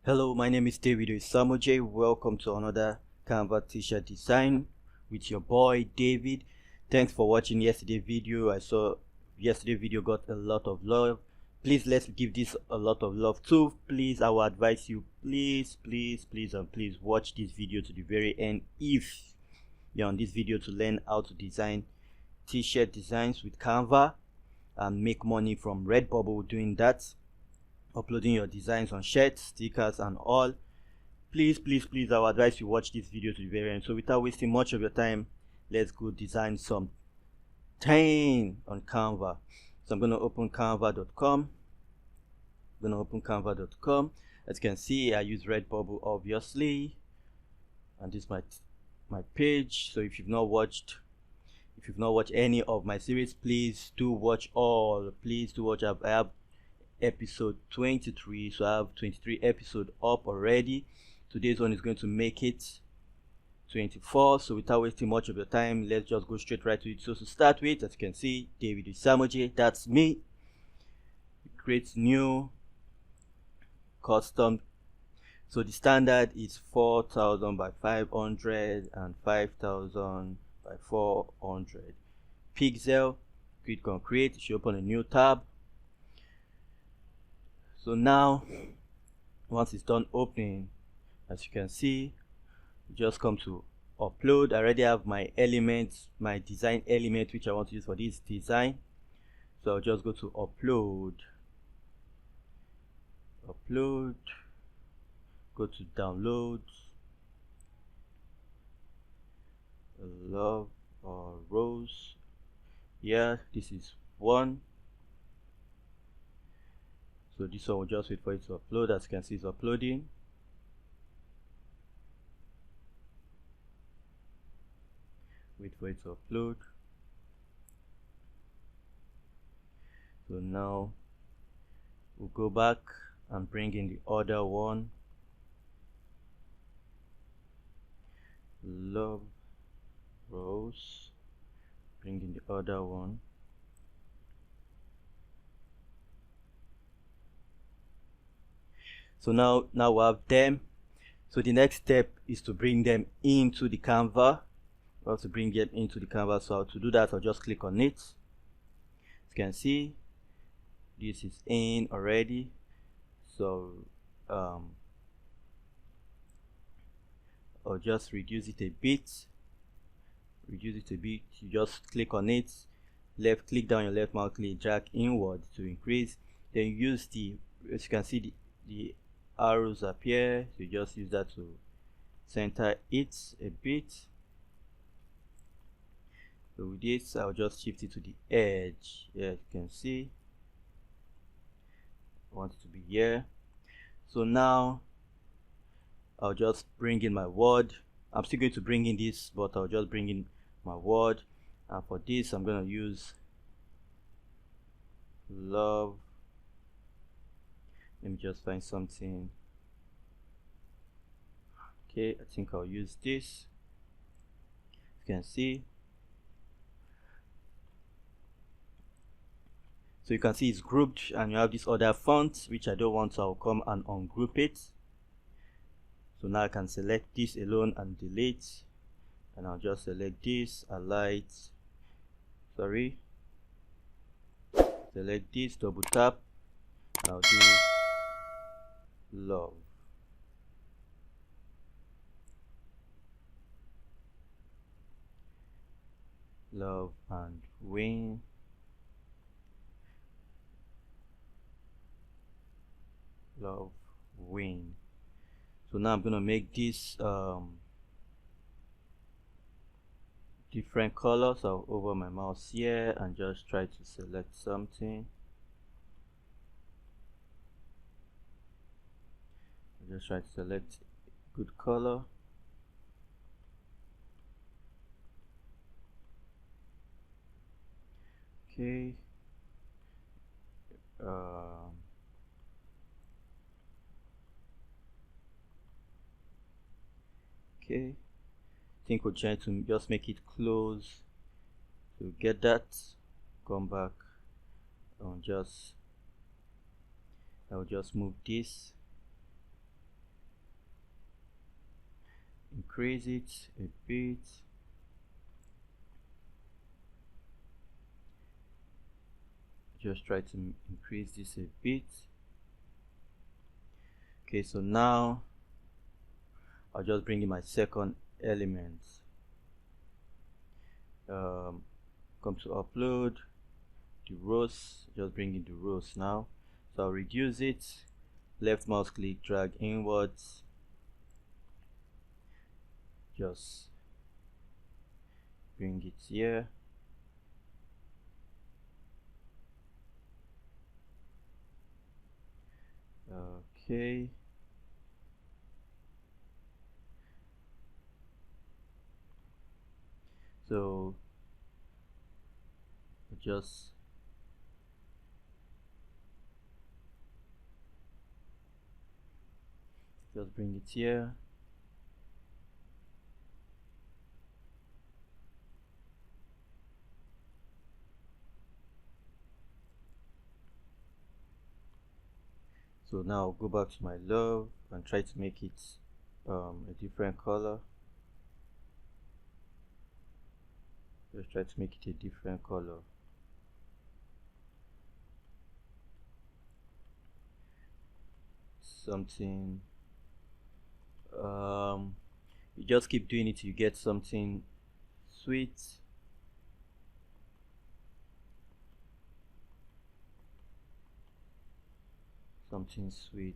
Hello, my name is David Isamoje. Welcome to another Canva t-shirt design with your boy David. Thanks for watching yesterday video. I saw yesterday video got a lot of love. Please let's give this a lot of love too. Please, I will advise you, please watch this video to the very end if you're on this video to learn how to design t-shirt designs with Canva and make money from Redbubble doing that, uploading your designs on shirts, stickers and all. Please I would advise you watch this video to the very end. So without wasting much of your time, let's go design some thing on Canva. So I'm going to open canva.com. As you can see, I use Redbubble obviously, and this is my page. So if you've not watched any of my series, please do watch all. I have episode 23, so I have 23 episodes up already. Today's one is going to make it 24. So without wasting much of your time, let's just go straight right to it. So to start with, as you can see, David Isamoje, that's me. Create new custom. So the standard is 4,000 by 500 and 5,000 by 400 pixel. Click on create. It should open a new tab. So now once it's done opening, as you can see, you just come to upload. I already have my elements, my design element which I want to use for this design. So I'll just go to upload, go to downloads, love or rose. Yeah, this is one. So this one will just wait for it to upload. As you can see, it's uploading. Wait for it to upload. So now we'll go back and bring in the other one. Love rose. Bring in the other one. So now we have them. So the next step is to bring them into the Canva. So to do that, I'll just click on it. As you can see, this is in already. So I'll just reduce it a bit. You just click on it, left click down your left mouse click, drag inward to increase. Then use as you can see, the arrows appear, so you just use that to center it a bit. So with this, I'll just shift it to the edge. Yeah, you can see I want it to be here. So now I'll just bring in my word. I'm still going to bring in this, but I'll just bring in my word, and for this I'm going to use love. Let me just find something. Okay, I think I'll use this. You can see. So you can see it's grouped, and you have this other font which I don't want, so I'll come and ungroup it. So now I can select this alone and delete, and I'll just select this, select this, double tap, and I'll do love. Love and win. Love win. So now I'm gonna make this different colors. So I'll over my mouse here and just try to select something. Just try to select a good color. Okay. Okay. I think we'll try to just make it close to get that. Come back and I'll just move this increase it a bit. Just try to increase this a bit. Okay, so now I'll just bring in my second element. Come to upload the rows, just bring in the rows now. So I'll reduce it, left mouse click, drag inwards, just bring it here. Okay, so just bring it here. So now I'll go back to my love and try to make it a different color. Just try to make it a different color. Something you just keep doing it, you get something sweet. Something sweet.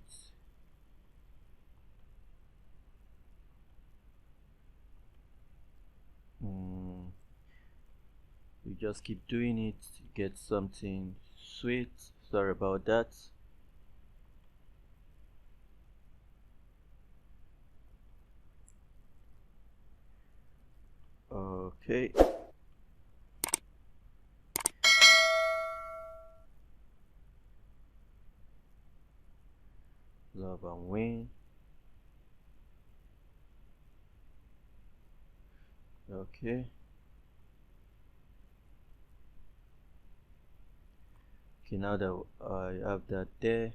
You just keep doing it, you get something sweet. Sorry about that. Okay. Love and win. Okay. Okay, now that I have that there,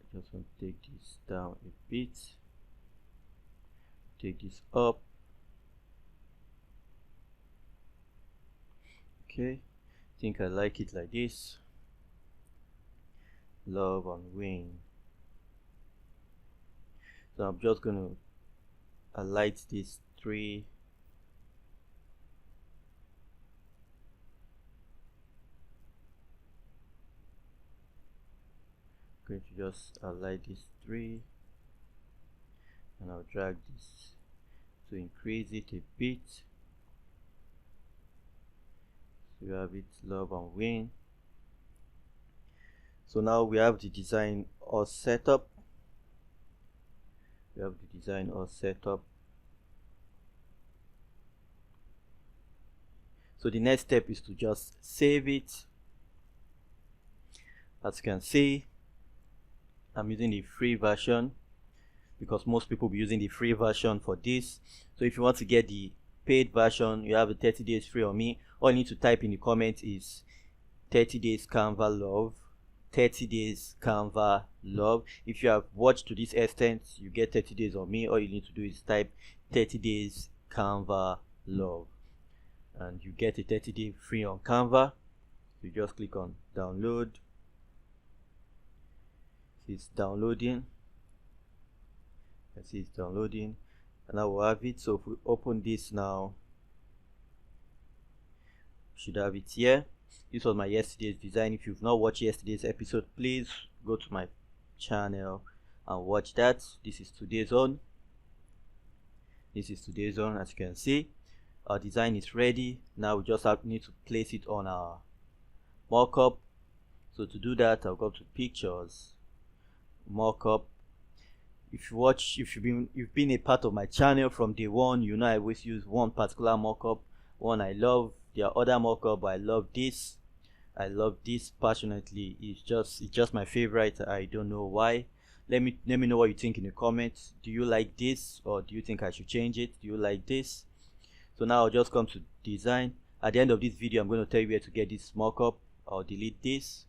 I just want to take this down a bit, take this up. Okay, I think I like it like this. Love and win. So I'm just gonna highlight these three. Going to just highlight these three, and I'll drag this to increase it a bit. So you have it, love and win. So now we have the design all set up. So the next step is to just save it. As you can see, I'm using the free version because most people will be using the free version for this. So if you want to get the paid version, you have a 30 days free on me. All you need to type in the comment is 30 days Canva love. 30 days Canva love. If you have watched to this extent, you get 30 days on me. All you need to do is type 30 days Canva love, and you get a 30-day free on Canva. You just click on download. It's downloading. It's downloading, and I will have it. So if we open this now, should have it here. This was my yesterday's design. If you've not watched yesterday's episode, please go to my channel and watch that. This is today's own. As you can see, our design is ready. Now we just need to place it on our mockup. So to do that, I'll go to pictures, mockup. If you've been a part of my channel from day one, you know I always use one particular mockup, one I love. There are other mockup, but I love this passionately. It's just my favorite. I don't know why. Let me know what you think in the comments. Do you like this, or do you think I should change it? Do you like this? So now I'll just come to design. At the end of this video, I'm going to tell you where to get this mockup. I'll delete this.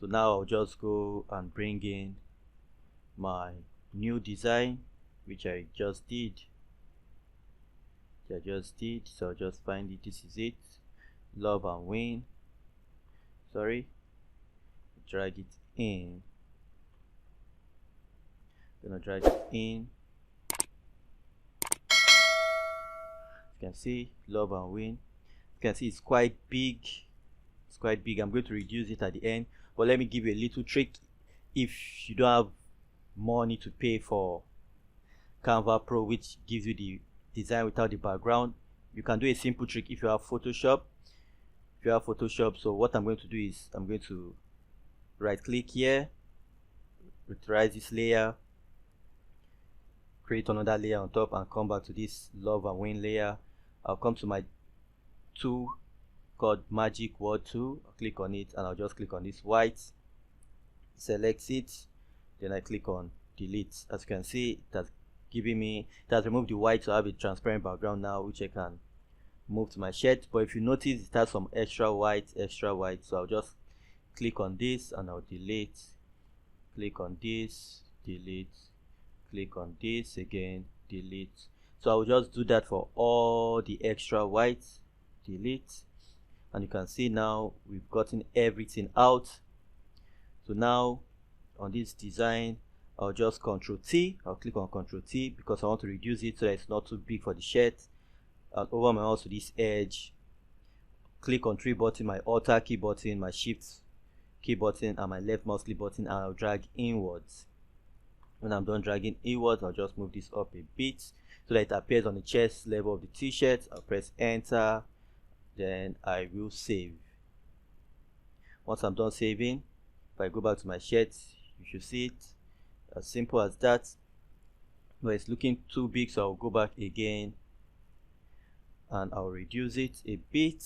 So So now I'll just go and bring in my new design, which I just did. So I'll just find it. This is it. Love and win. Sorry, drag it in. Gonna drag it in. You can see love and win. You can see it's quite big. It's quite big. I'm going to reduce it at the end, but let me give you a little trick. If you don't have money to pay for Canva Pro, which gives you the design without the background, you can do a simple trick if you have Photoshop. So what I'm going to do is I'm going to right click here, authorize this layer, create another layer on top, and come back to this love and win layer. I'll come to my tool called magic word tool. I'll click on it and I'll just click on this white, select it, then I click on delete. As you can see, it has removed the white, so I have a transparent background now, which I can move to my shirt. But if you notice, it has some extra white, so I'll just click on this and I'll delete, click on this, delete, click on this again, delete. So I'll just do that for all the extra white, delete, and you can see now we've gotten everything out. So now on this design, I'll just Ctrl T. I'll click on Ctrl T because I want to reduce it so that it's not too big for the shirt. And over my mouse to this edge, click on 3 button, my Alt key button, my Shift key button, and my left mouse click button, and I'll drag inwards. When I'm done dragging inwards, I'll just move this up a bit so that it appears on the chest level of the t-shirt. I'll press enter, then I will save. Once I'm done saving, if I go back to my shirt, you should see it. As simple as that. But it's looking too big, so I'll go back again and I'll reduce it a bit.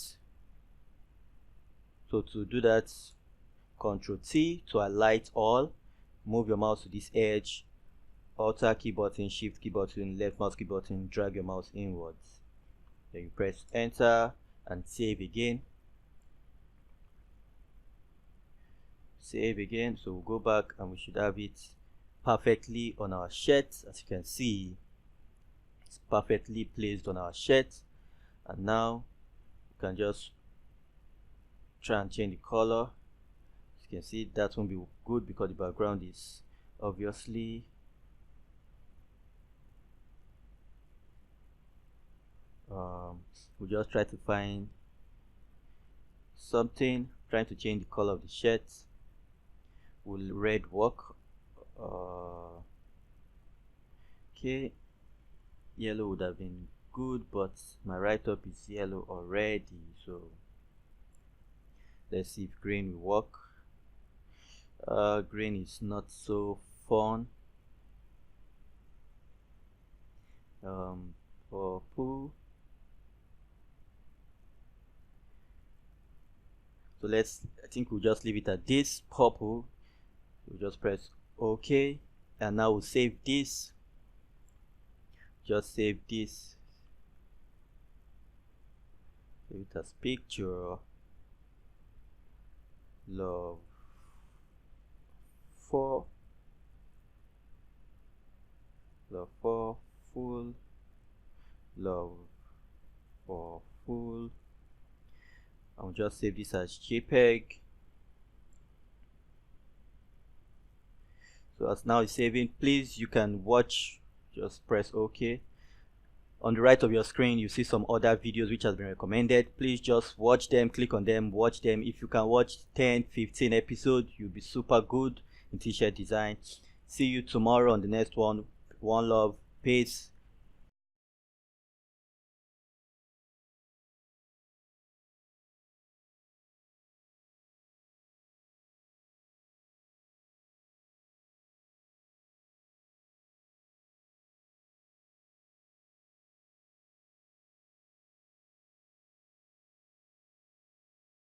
So to do that, Ctrl T to highlight all, move your mouse to this edge, Alt key button, Shift key button, left mouse key button, drag your mouse inwards. Then you press enter and save again. Save again. So we'll go back and we should have it perfectly on our shirt. As you can see, it's perfectly placed on our shirt. And now you can just try and change the color. As you can see, that won't be good because the background is obviously we'll just try to find something, trying to change the color of the shirt. Will red work? Okay, yellow would have been good, but my write-up is yellow already, so let's see if green will work. Green is not so fun. Purple. So I think we'll just leave it at this, purple. We'll just press OK, and now we'll save this. Just save this. Save it as picture. Love for full. Love for full. I'll just save this as JPEG. So as now it's saving, please, you can watch, just press OK. On the right of your screen, you see some other videos which has been recommended. Please just watch them, click on them, watch them. If you can watch 10-15 episodes, you'll be super good in t-shirt design. See you tomorrow on the next one. One love, peace.